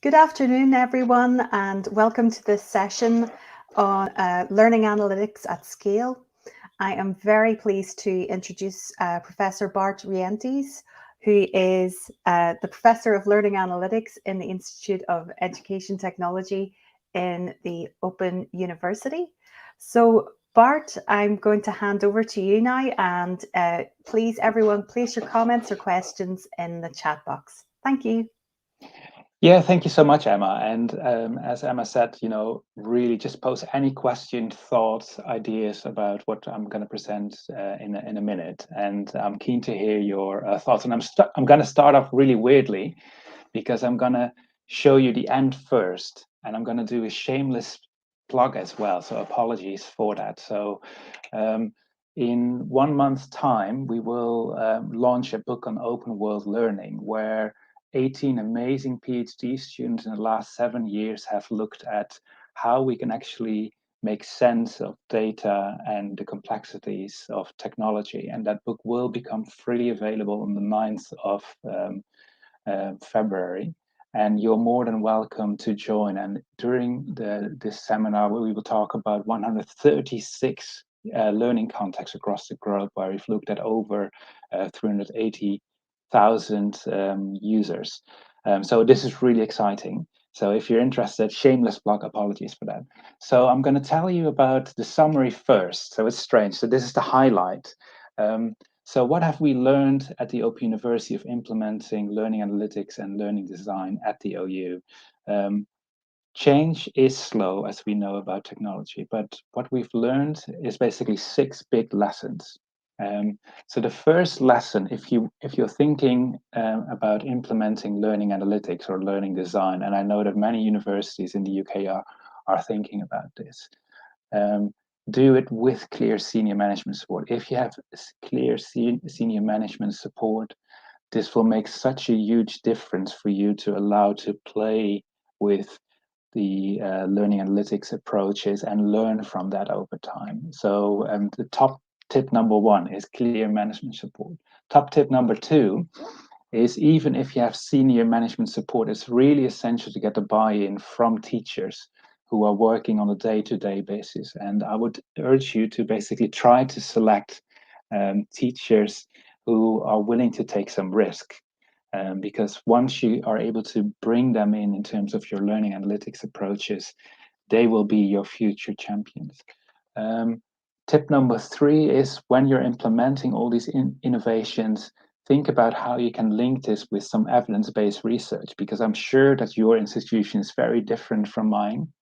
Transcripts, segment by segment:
Good afternoon, everyone, and welcome to this session on learning analytics at scale. I am very pleased to introduce Professor Bart Rienties, who is the Professor of Learning Analytics in the Institute of Education Technology in the Open University. So, Bart, I'm going to hand over to you now, and please, everyone, place your comments or questions in the chat box. Thank you. Yeah, thank you so much, Emma. And as Emma said, really just post any question, thoughts, ideas about what I'm going to present in a minute. And I'm keen to hear your thoughts. And I'm going to start off really weirdly, because I'm going to show you the end first. And I'm going to do a shameless plug as well. So apologies for that. So in 1 month's time, we will launch a book on open world learning, where 18 amazing PhD students in the last 7 years have looked at how we can actually make sense of data and the complexities of technology. And that book will become freely available on the 9th of February. And you're more than welcome to join. And during this seminar, we will talk about 136 learning contexts across the globe, where we've looked at over 380,000 users. So this is really exciting. So if you're interested, shameless plug, apologies for that. So I'm going to tell you about the summary first. So it's strange. So this is the highlight. So what have we learned at the Open University of implementing learning analytics and learning design at the OU? Change is slow, as we know about technology, but what we've learned is basically 6 big lessons. So the first lesson, if you're thinking about implementing learning analytics or learning design, and I know that many universities in the UK are thinking about this, do it with clear senior management support. If you have clear senior management support, this will make such a huge difference for you to allow to play with the learning analytics approaches and learn from that over time. So the top tip number 1 is clear management support. Top tip number 2 is, even if you have senior management support, it's really essential to get the buy-in from teachers who are working on a day-to-day basis. And I would urge you to basically try to select teachers who are willing to take some risk. Because once you are able to bring them in terms of your learning analytics approaches, they will be your future champions. Tip number 3 is, when you're implementing all these innovations, think about how you can link this with some evidence-based research, because I'm sure that your institution is very different from mine.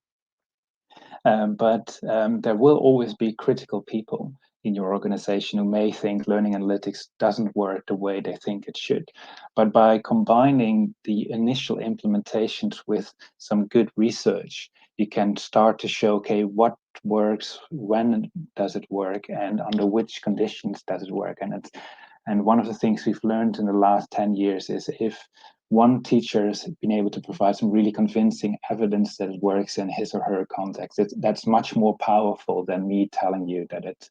But there will always be critical people in your organization who may think learning analytics doesn't work the way they think it should. But by combining the initial implementations with some good research, you can start to show, okay, what works, when does it work, and under which conditions does it work. And one of the things we've learned in the last 10 years is, if one teacher has been able to provide some really convincing evidence that it works in his or her context, that's much more powerful than me telling you that it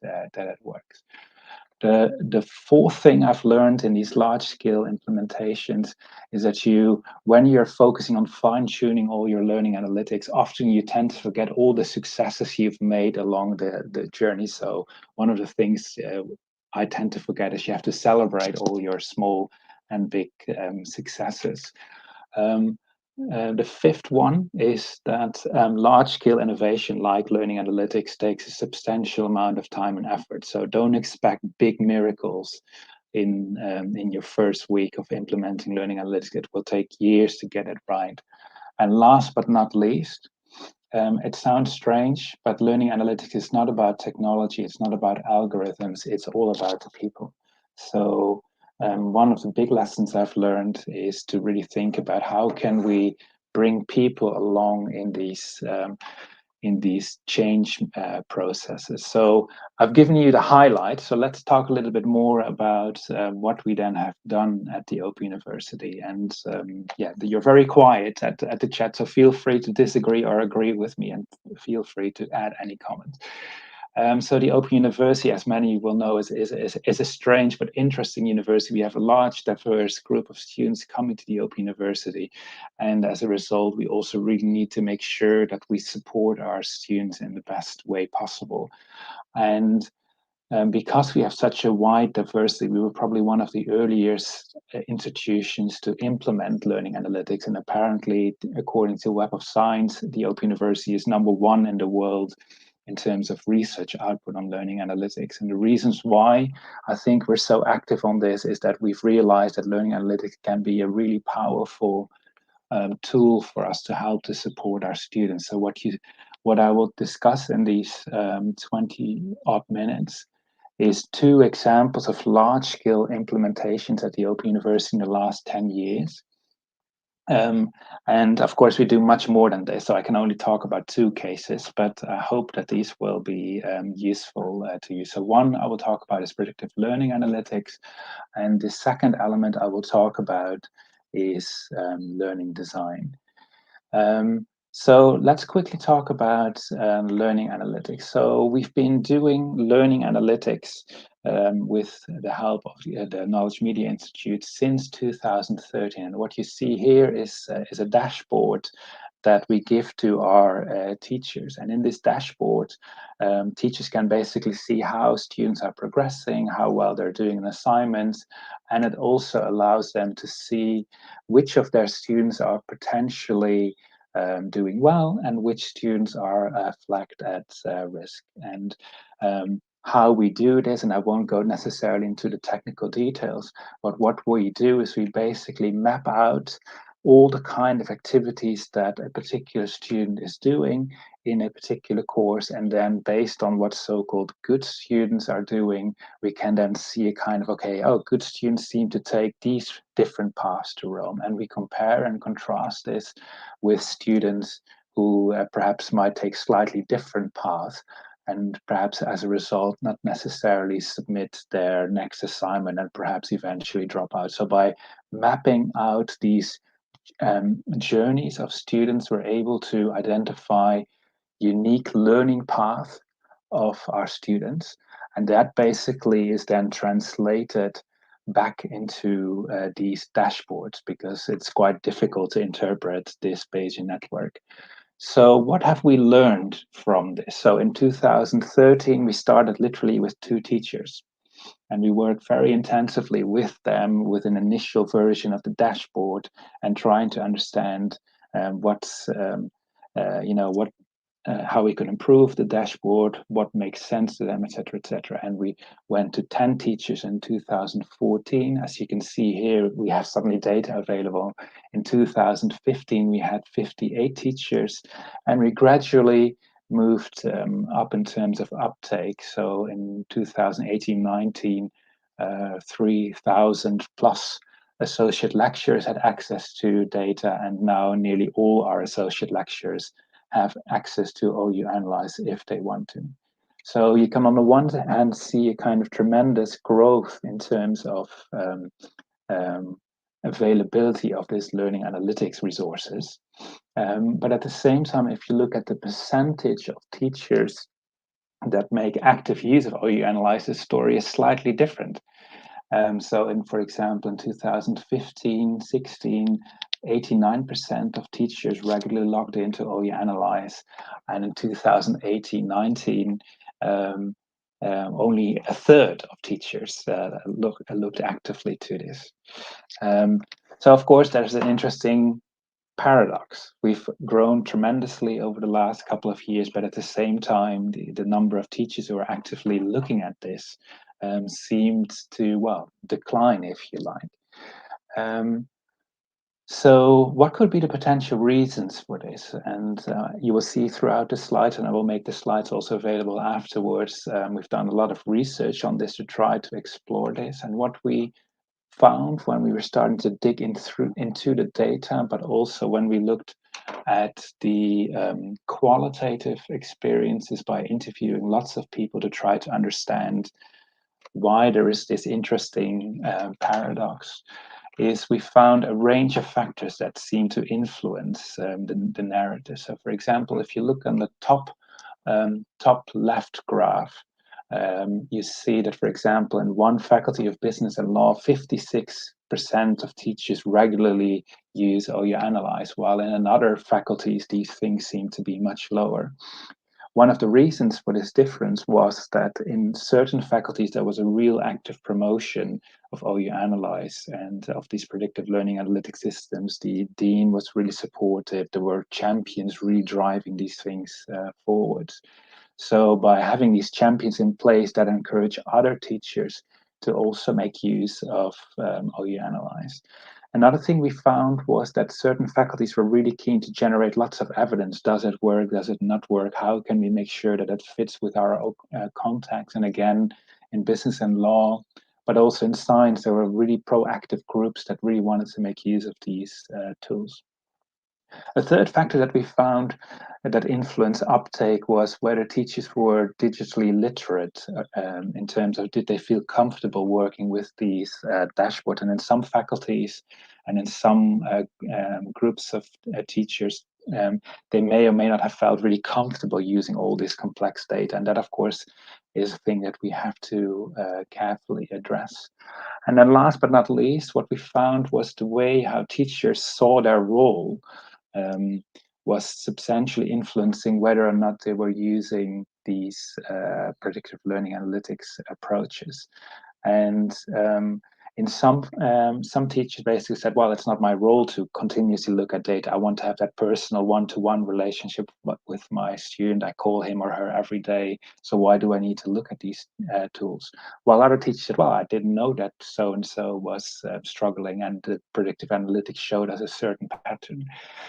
works. The fourth thing I've learned in these large-scale implementations is that when you're focusing on fine-tuning all your learning analytics, often you tend to forget all the successes you've made along the journey. So one of the things I tend to forget is you have to celebrate all your small and big successes. The fifth one is that large-scale innovation like learning analytics takes a substantial amount of time and effort. So don't expect big miracles in your first week of implementing learning analytics. It will take years to get it right. And last but not least, it sounds strange, but learning analytics is not about technology. It's not about algorithms. It's all about the people. So one of the big lessons I've learned is to really think about how can we bring people along in these change processes. So I've given you the highlights. So let's talk a little bit more about what we then have done at the Open University. And yeah, you're very quiet at the chat, so feel free to disagree or agree with me, and feel free to add any comments. So the Open University, as many will know, is a strange but interesting university. We have a large, diverse group of students coming to the Open University. And as a result, we also really need to make sure that we support our students in the best way possible. And because we have such a wide diversity, we were probably one of the earliest institutions to implement learning analytics. And apparently, according to Web of Science, the Open University is #1 in the world in terms of research output on learning analytics. And the reasons why I think we're so active on this is that we've realized that learning analytics can be a really powerful tool for us to help to support our students. So what I will discuss in these 20 odd minutes is 2 examples of large-scale implementations at the Open University in the last 10 years. And of course, we do much more than this, so I can only talk about 2 cases, but I hope that these will be useful to you. So one I will talk about is predictive learning analytics, and the second element I will talk about is learning design. So let's quickly talk about learning analytics. So we've been doing learning analytics with the help of the Knowledge Media Institute since 2013. And what you see here is a dashboard that we give to our teachers. And in this dashboard, teachers can basically see how students are progressing, how well they're doing in assignments, and it also allows them to see which of their students are potentially doing well and which students are flagged at risk. And how we do this, and I won't go necessarily into the technical details, but what we do is we basically map out all the kind of activities that a particular student is doing in a particular course, and then based on what so-called good students are doing, we can then see a kind of, okay, oh, good students seem to take these different paths to Rome, and we compare and contrast this with students who perhaps might take slightly different paths, and perhaps as a result not necessarily submit their next assignment and perhaps eventually drop out. So by mapping out these journeys of students, we're able to identify unique learning path of our students, and that basically is then translated back into these dashboards, because it's quite difficult to interpret this Bayesian network. So what have we learned from this? So in 2013, we started literally with 2 teachers, and we worked very intensively with them with an initial version of the dashboard and trying to understand what's what how we could improve the dashboard, what makes sense to them, etc., etc. And we went to 10 teachers in 2014. As you can see here, we have suddenly data available. In 2015, we had 58 teachers, and we gradually moved up in terms of uptake. So in 2018-19, 3,000 plus associate lecturers had access to data, and now nearly all our associate lecturers have access to OU Analyze if they want to. So you can on the one hand see a kind of tremendous growth in terms of availability of this learning analytics resources. But at the same time, if you look at the percentage of teachers that make active use of OU Analyze, the story is slightly different. So for example, in 2015-16, 89% of teachers regularly logged into OU Analyze, and in 2018-19, only a third of teachers looked actively to this. So of course, there's an interesting paradox. We've grown tremendously over the last couple of years, but at the same time, the number of teachers who are actively looking at this seemed to, well, decline, if you like. So what could be the potential reasons for this? And you will see throughout the slides, and I will make the slides also available afterwards. We've done a lot of research on this to try to explore this. And what we found when we were starting to dig into the data, but also when we looked at the qualitative experiences by interviewing lots of people to try to understand why there is this interesting paradox, is we found a range of factors that seem to influence the narrative. So for example, if you look on the top top left graph, you see that, for example, in one faculty of business and law, 56% of teachers regularly use OU Analyze, while in another faculties, these things seem to be much lower. One of the reasons for this difference was that in certain faculties, there was a real active promotion of OU Analyze and of these predictive learning analytic systems. The dean was really supportive. There were champions really driving these things forward. So by having these champions in place that encourage other teachers to also make use of OU Analyze. Another thing we found was that certain faculties were really keen to generate lots of evidence. Does it work? Does it not work? How can we make sure that it fits with our contacts? And again, in business and law, but also in science, there were really proactive groups that really wanted to make use of these tools. A third factor that we found that influenced uptake was whether teachers were digitally literate in terms of did they feel comfortable working with these dashboards. And in some faculties and in some groups of teachers, they may or may not have felt really comfortable using all this complex data. And that, of course, is a thing that we have to carefully address. And then last but not least, what we found was the way how teachers saw their role was substantially influencing whether or not they were using these predictive learning analytics approaches. And in some teachers basically said, well, it's not my role to continuously look at data. I want to have that personal one-to-one relationship with my student. I call him or her every day. So why do I need to look at these tools? While other teachers said, well, I didn't know that so-and-so was struggling, and the predictive analytics showed us a certain pattern.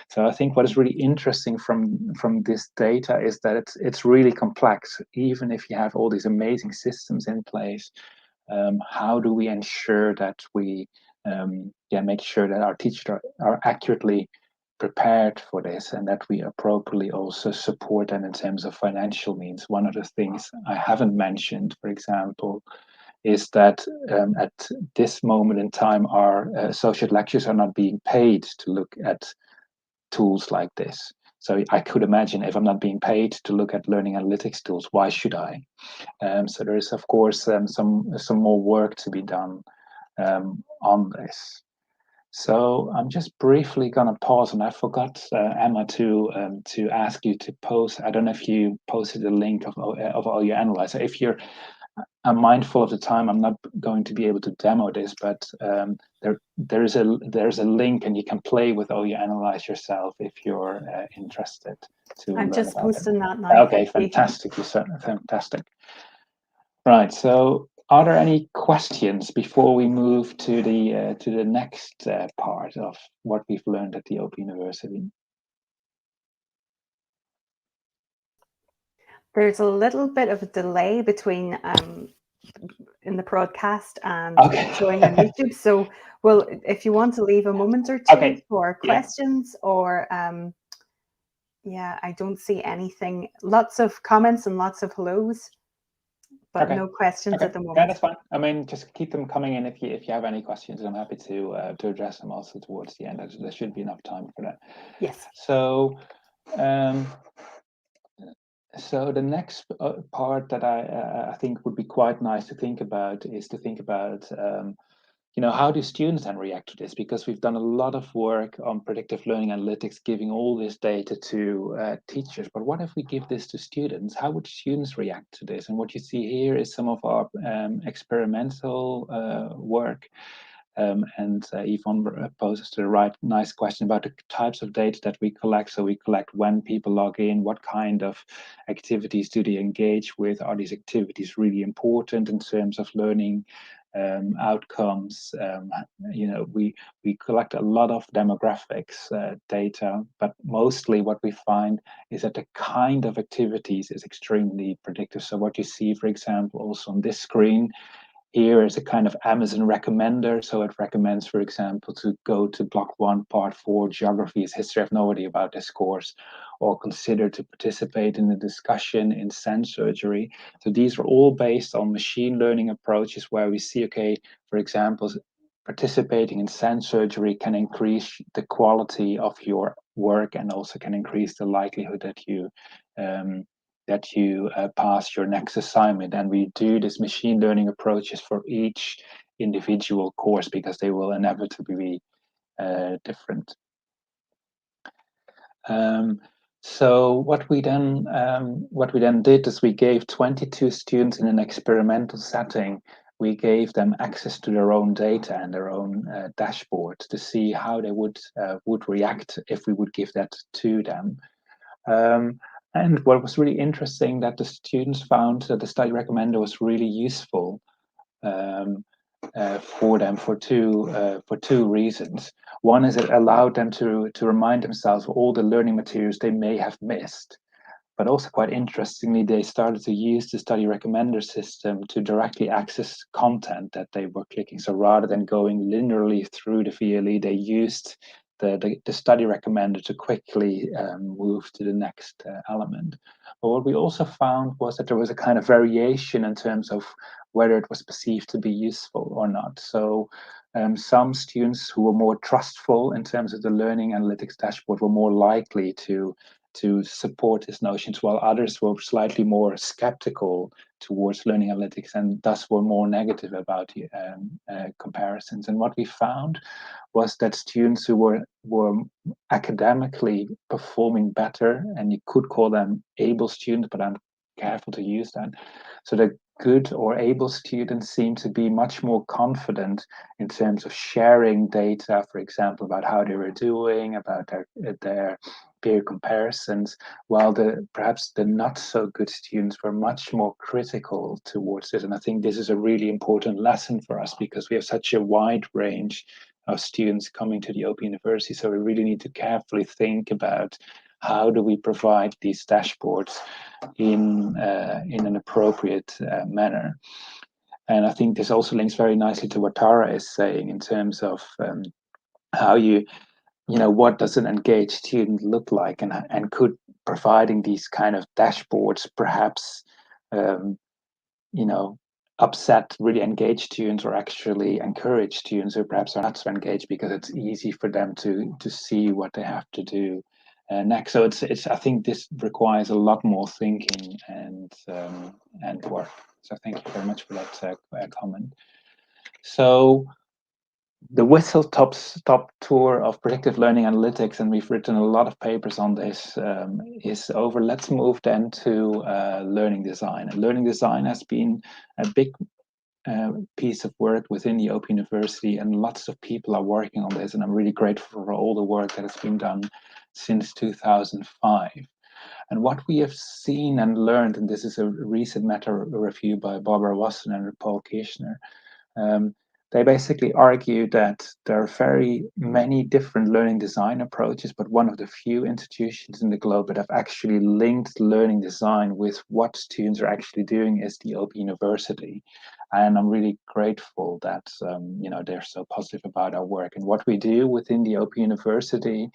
So I think what is really interesting from this data is that it's really complex. Even if you have all these amazing systems in place, how do we ensure that we make sure that our teachers are accurately prepared for this and that we appropriately also support them in terms of financial means? One of the things I haven't mentioned, for example, is that at this moment in time, our associate lecturers are not being paid to look at tools like this. So I could imagine if I'm not being paid to look at learning analytics tools, why should I? So there is, of course, some more work to be done on this. So I'm just briefly going to pause, and I forgot, Emma, to ask you to post. I don't know if you posted a link of OU Analyze. If you're mindful of the time, I'm not going to be able to demo this, but there's a link, and you can play with OU Analyze yourself if you're interested to I'm learn just about posting it. that now. Okay, fantastic. Fantastic. Right. So, are there any questions before we move to the next part of what we've learned at the Open University? There's a little bit of a delay between in the broadcast and showing on YouTube. So, well, if you want to leave a moment or two for questions, or yeah, I don't see anything. Lots of comments and lots of hellos, but no questions at the moment. Yeah, that's fine. I mean, just keep them coming in if you have any questions. I'm happy to address them also towards the end. There should be enough time for that. Yes. So, so the next part that I think would be quite nice to think about is to think about how do students then react to this? Because we've done a lot of work on predictive learning analytics, giving all this data to teachers. But what if we give this to students? How would students react to this? And what you see here is some of our experimental work. And Yvonne poses the nice question about the types of data that we collect. So we collect when people log in, what kind of activities do they engage with? Are these activities really important in terms of learning outcomes? We collect a lot of demographics data, but mostly what we find is that the kind of activities is extremely predictive. So what you see, for example, also on this screen, here is a kind of Amazon recommender. So it recommends, for example, to go to block 1, part 4, geography is history. I have no idea about this course, or consider to participate in a discussion in sense surgery. So these are all based on machine learning approaches where we see, okay, for example, participating in sense surgery can increase the quality of your work and also can increase the likelihood that you that you pass your next assignment. And we do this machine learning approaches for each individual course because they will inevitably be different. So what we then did is we gave 22 students in an experimental setting. We gave them access to their own data and their own dashboard to see how they would react if we would give that to them. And what was really interesting that the students found that the study recommender was really useful for them for two reasons. One is it allowed them to remind themselves of all the learning materials they may have missed. But also quite interestingly, they started to use the study recommender system to directly access content that they were clicking. So rather than going linearly through the VLE, they used the study recommender to quickly move to the next element. But what we also found was that there was a kind of variation in terms of whether it was perceived to be useful or not. So some students who were more trustful in terms of the learning analytics dashboard were more likely to support his notions, while others were slightly more skeptical towards learning analytics and thus were more negative about the comparisons. And what we found was that students who were academically performing better, and you could call them able students, but I'm careful to use that. So the good or able students seem to be much more confident in terms of sharing data, for example, about how they were doing, about their peer comparisons, while perhaps the not so good students were much more critical towards it. And I think this is a really important lesson for us because we have such a wide range of students coming to the Open University. So we really need to carefully think about how do we provide these dashboards in an appropriate manner. And I think this also links very nicely to what Tara is saying in terms of how what does an engaged student look like, and could providing these kind of dashboards perhaps upset really engaged students or actually encourage students who perhaps are not so engaged because it's easy for them to see what they have to do next. So it's I think this requires a lot more thinking and work. So thank you very much for that comment. So the whistle-stop tour of predictive learning analytics, and we've written a lot of papers on this, is over. Let's move then to learning design. And learning design has been a big piece of work within the Open University, and lots of people are working on this, and I'm really grateful for all the work that has been done since 2005. And what we have seen and learned, and this is a recent meta-review by Barbara Wasson and Paul Kirchner, they basically argue that there are very many different learning design approaches, but one of the few institutions in the globe that have actually linked learning design with what students are actually doing is the Open University. And I'm really grateful that they're so positive about our work. And what we do within the Open University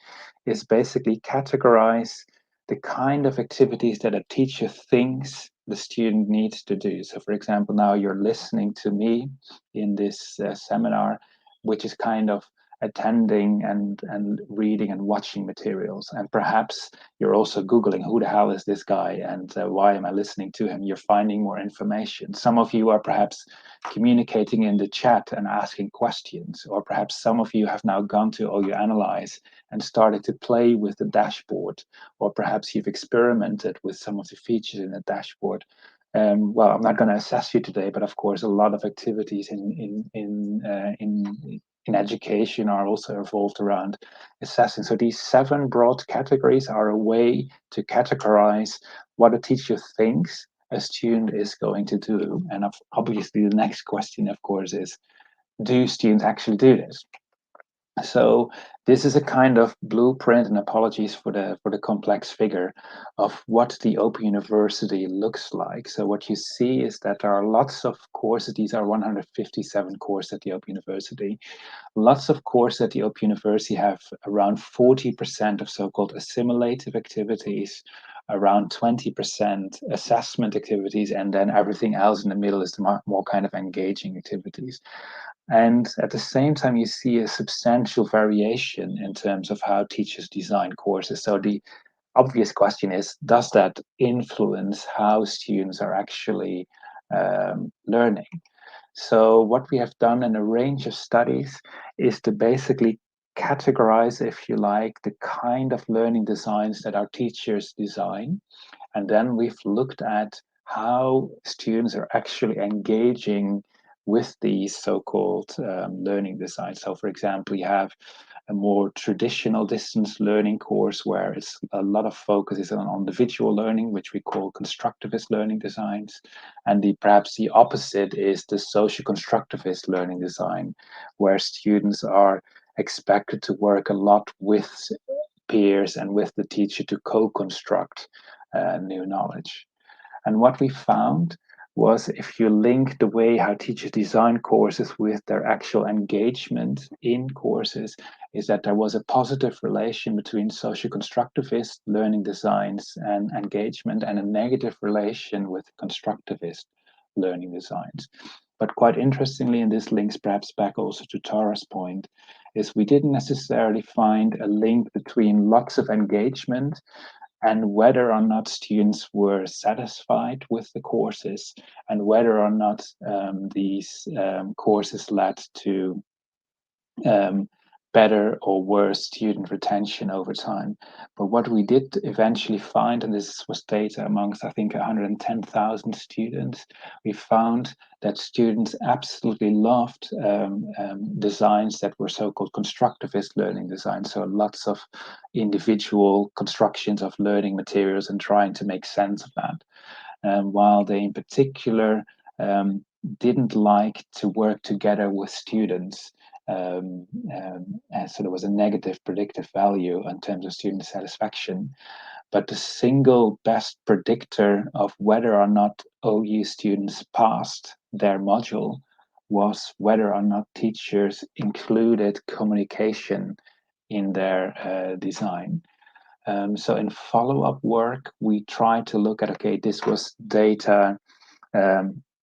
is basically categorize the kind of activities that a teacher thinks the student needs to do. So for example, now you're listening to me in this seminar, which is kind of attending and reading and watching materials. And perhaps you're also Googling, who the hell is this guy and why am I listening to him? You're finding more information. Some of you are perhaps communicating in the chat and asking questions, or perhaps some of you have now gone to OU Analyze and started to play with the dashboard, or perhaps you've experimented with some of the features in the dashboard. Well, I'm not going to assess you today, but of course, a lot of activities in education are also revolved around assessing. So these 7 broad categories are a way to categorize what a teacher thinks a student is going to do. And obviously, the next question, of course, is, do students actually do this? So this is a kind of blueprint, and apologies for the complex figure, of what the Open University looks like. So what you see is that there are lots of courses. These are 157 courses at the Open University. Lots of courses at the Open University have around 40% of so-called assimilative activities, around 20% assessment activities, and then everything else in the middle is the more kind of engaging activities. And at the same time, you see a substantial variation in terms of how teachers design courses. So the obvious question is, does that influence how students are actually learning? So what we have done in a range of studies is to basically categorize, if you like, the kind of learning designs that our teachers design. And then we've looked at how students are actually engaging with these so-called learning designs. So for example, you have a more traditional distance learning course where it's a lot of focus is on individual learning, which we call constructivist learning designs. And perhaps the opposite is the social constructivist learning design, where students are expected to work a lot with peers and with the teacher to co-construct new knowledge. And what we found was, if you link the way how teachers design courses with their actual engagement in courses, is that there was a positive relation between social constructivist learning designs and engagement, and a negative relation with constructivist learning designs. But quite interestingly, and this links perhaps back also to Tara's point, is we didn't necessarily find a link between lots of engagement and whether or not students were satisfied with the courses, and whether or not these courses led to um, better or worse student retention over time. But what we did eventually find, and this was data amongst, I think, 110,000 students, we found that students absolutely loved designs that were so-called constructivist learning designs. So lots of individual constructions of learning materials and trying to make sense of that. While they in particular didn't like to work together with students. And so there was a negative predictive value in terms of student satisfaction. But the single best predictor of whether or not OU students passed their module was whether or not teachers included communication in their design. So in follow-up work, we tried to look at, okay, this was data,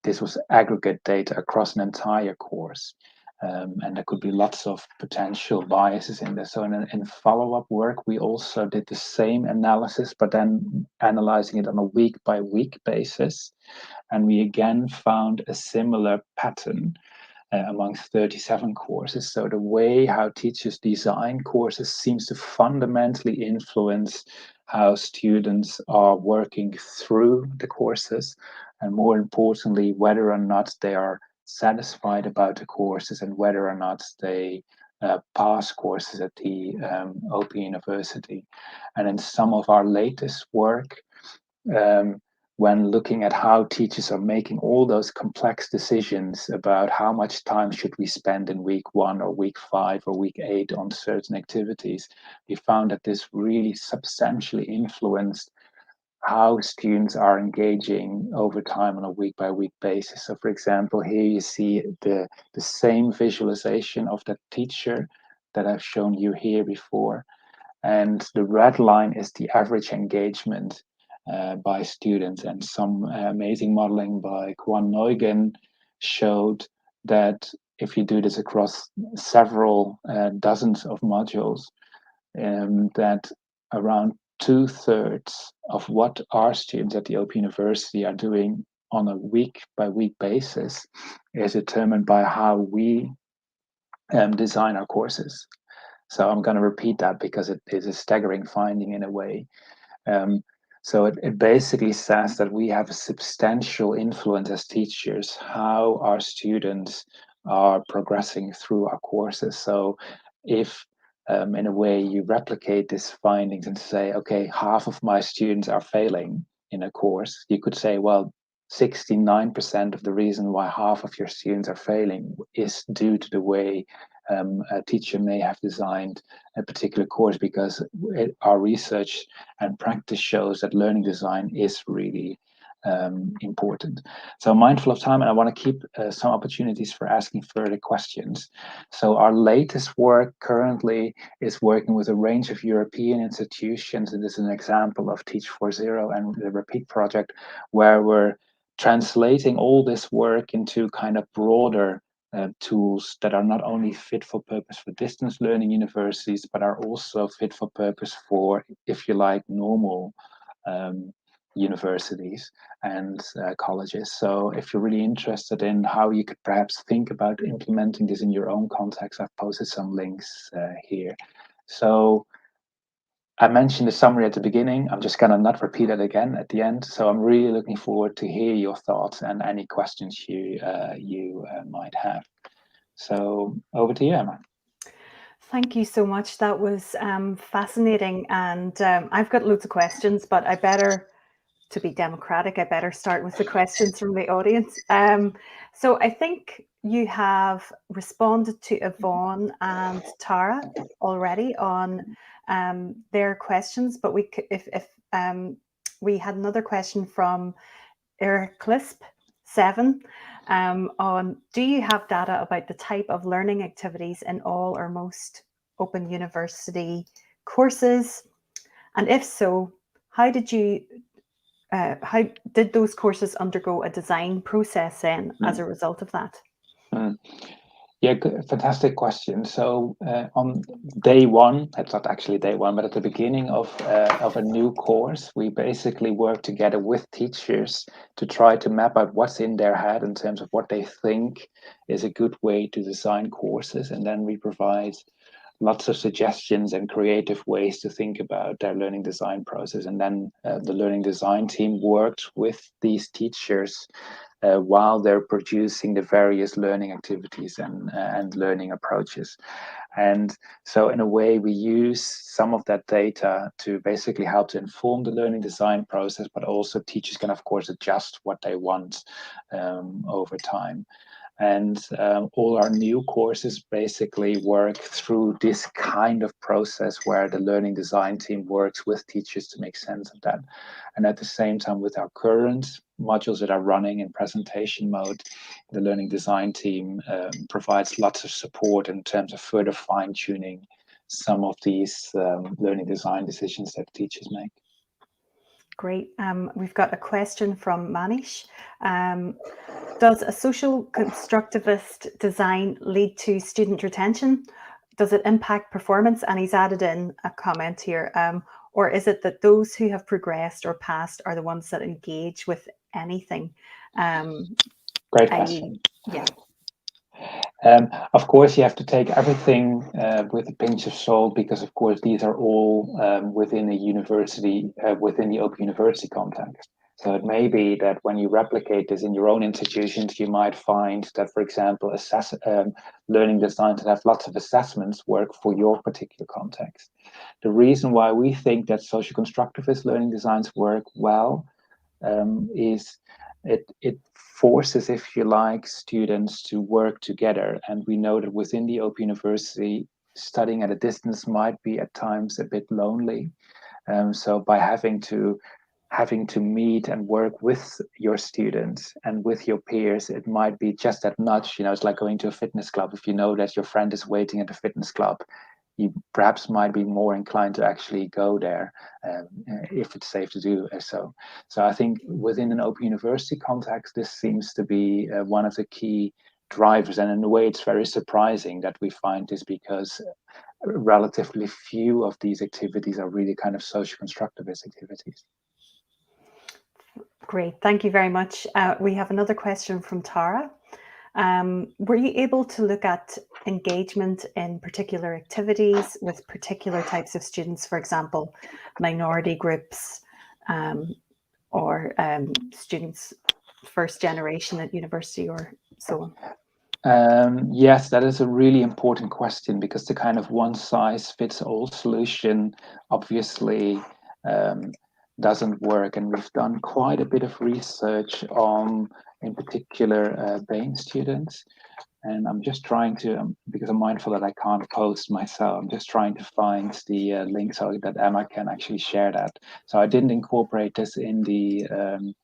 this was aggregate data across an entire course. And there could be lots of potential biases in there. So in follow-up work, we also did the same analysis, but then analyzing it on a week-by-week basis. And we again found a similar pattern amongst 37 courses. So the way how teachers design courses seems to fundamentally influence how students are working through the courses, and more importantly, whether or not they are satisfied about the courses and whether or not they pass courses at the Open University. And in some of our latest work, um, when looking at how teachers are making all those complex decisions about how much time should we spend in week 1 or week 5 or week 8 on certain activities, we found that this really substantially influenced how students are engaging over time on a week by week basis. So for example, here you see the same visualization of the teacher that I've shown you here before. And the red line is the average engagement by students. And some amazing modeling by Kwan Neugen showed that if you do this across several dozens of modules, that around 2/3 of what our students at the Open University are doing on a week by week basis is determined by how we design our courses. So I'm going to repeat that because it is a staggering finding in a way. Um, so it basically says that we have a substantial influence as teachers how our students are progressing through our courses. So if in a way you replicate these findings and say, okay, half of my students are failing in a course, you could say, well, 69% of the reason why half of your students are failing is due to the way a teacher may have designed a particular course, because our research and practice shows that learning design is really important. So mindful of time, and I want to keep some opportunities for asking further questions. So our latest work currently is working with a range of European institutions, and this is an example of Teach 4.0 and the Repeat project, where we're translating all this work into kind of broader tools that are not only fit for purpose for distance learning universities, but are also fit for purpose for, if you like, normal universities and colleges. So if you're really interested in how you could perhaps think about implementing this in your own context, I've posted some links here. So I mentioned the summary at the beginning. I'm just going to not repeat it again at the end. So I'm really looking forward to hear your thoughts and any questions you might have. So over to you, Emma. Thank you so much. That was fascinating. And I've got loads of questions, but I better, to be democratic, I better start with the questions from the audience. So I think you have responded to Yvonne and Tara already on their questions, but if we had another question from Clisp 7 on, do you have data about the type of learning activities in all or most Open University courses? And if so, how did those courses undergo a design process then as a result of that? Yeah, good, fantastic question. So on day one, that's not actually day one, but at the beginning of a new course, we basically work together with teachers to try to map out what's in their head in terms of what they think is a good way to design courses. And then we provide lots of suggestions and creative ways to think about their learning design process. And then the learning design team worked with these teachers while they're producing the various learning activities and learning approaches. And so in a way, we use some of that data to basically help to inform the learning design process, but also teachers can, of course, adjust what they want over time. And all our new courses basically work through this kind of process where the learning design team works with teachers to make sense of that. And at the same time, with our current modules that are running in presentation mode, the learning design team provides lots of support in terms of further fine-tuning some of these learning design decisions that teachers make. Great. We've got a question from Manish. Does a social constructivist design lead to student retention? Does it impact performance? And he's added in a comment here. Or is it that those who have progressed or passed are the ones that engage with anything? Great question. Yeah. Of course, you have to take everything with a pinch of salt because, of course, these are all within a university, within the Open University context. So it may be that when you replicate this in your own institutions, you might find that, for example, learning designs that have lots of assessments work for your particular context. The reason why we think that social constructivist learning designs work well is it forces, if you like, students to work together. And we know that within the Open University, studying at a distance might be at times a bit lonely. So by having to meet and work with your students and with your peers, it might be just that nudge. It's like going to a fitness club. If you know that your friend is waiting at the fitness club, you perhaps might be more inclined to actually go there if it's safe to do so. So I think within an Open University context, this seems to be one of the key drivers. And in a way, it's very surprising that we find this because relatively few of these activities are really kind of social constructivist activities. Great, thank you very much. We have another question from Tara. Were you able to look at engagement in particular activities with particular types of students, for example, minority groups or students first generation at university or so on? Yes, that is a really important question because the kind of one size fits all solution obviously doesn't work. And we've done quite a bit of research on, in particular, BAME students. And I'm just trying to, because I'm mindful that I can't post myself, I'm just trying to find the link so that Emma can actually share that. So I didn't incorporate this in the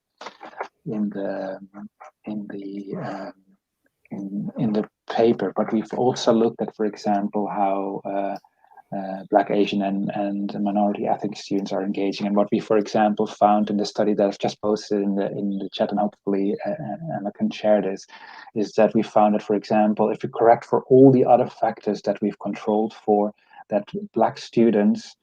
paper, but we've also looked at, for example, how Black, Asian, and minority ethnic students are engaging. And what we, for example, found in the study that I've just posted in the chat, and hopefully Emma can share this, is that we found that, for example, if we correct for all the other factors that we've controlled for, that Black students,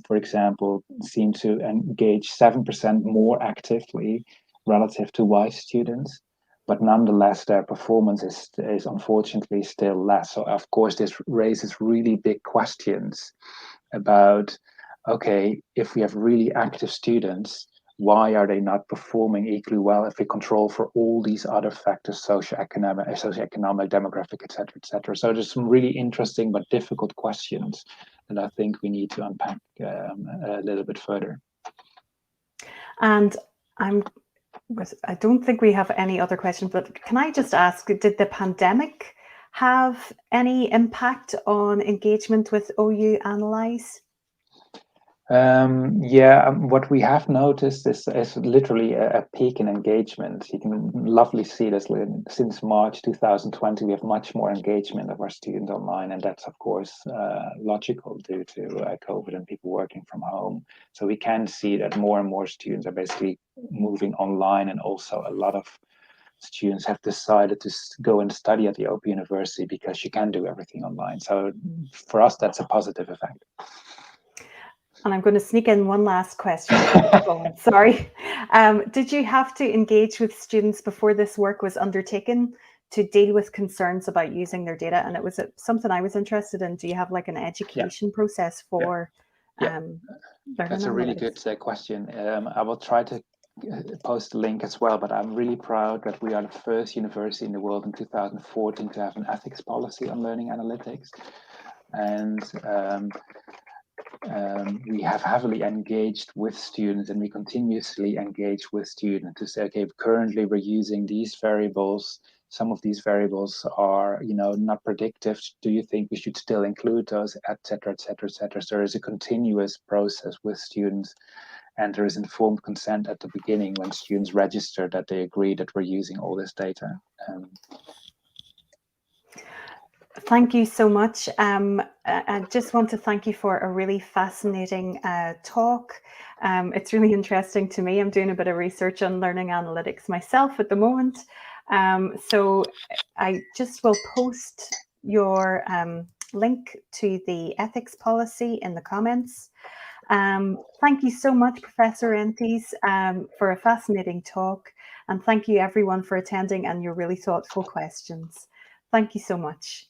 for example, seem to engage 7% more actively relative to white students. But nonetheless, their performance is unfortunately still less. So, of course, this raises really big questions about, okay, if we have really active students, why are they not performing equally well if we control for all these other factors, socioeconomic, demographic, et cetera. So there's some really interesting but difficult questions that I think we need to unpack a little bit further. And I don't think we have any other questions, but can I just ask, did the pandemic have any impact on engagement with OU Analyze? What we have noticed is literally a peak in engagement. You can lovely see this since March 2020, we have much more engagement of our students online, and that's of course logical due to COVID and people working from home. So we can see that more and more students are basically moving online, and also a lot of students have decided to go and study at the Open University because you can do everything online. So for us, that's a positive effect. And I'm going to sneak in one last question. Sorry. Did you have to engage with students before this work was undertaken to deal with concerns about using their data? And it was something I was interested in. Do you have like an education process for learning That's a really good question. I will try to post a link as well, but I'm really proud that we are the first university in the world in 2014 to have an ethics policy on learning analytics. And we have heavily engaged with students, and we continuously engage with students to say, okay, currently we're using these variables. Some of these variables are, not predictive. Do you think we should still include those, et cetera, et cetera, et cetera? So there is a continuous process with students, and there is informed consent at the beginning when students register that they agree that we're using all this data. Thank you so much. I just want to thank you for a really fascinating talk. It's really interesting to me. I'm doing a bit of research on learning analytics myself at the moment. So I just will post your link to the ethics policy in the comments. Thank you so much, Professor Rienties, for a fascinating talk. And thank you everyone for attending and your really thoughtful questions. Thank you so much.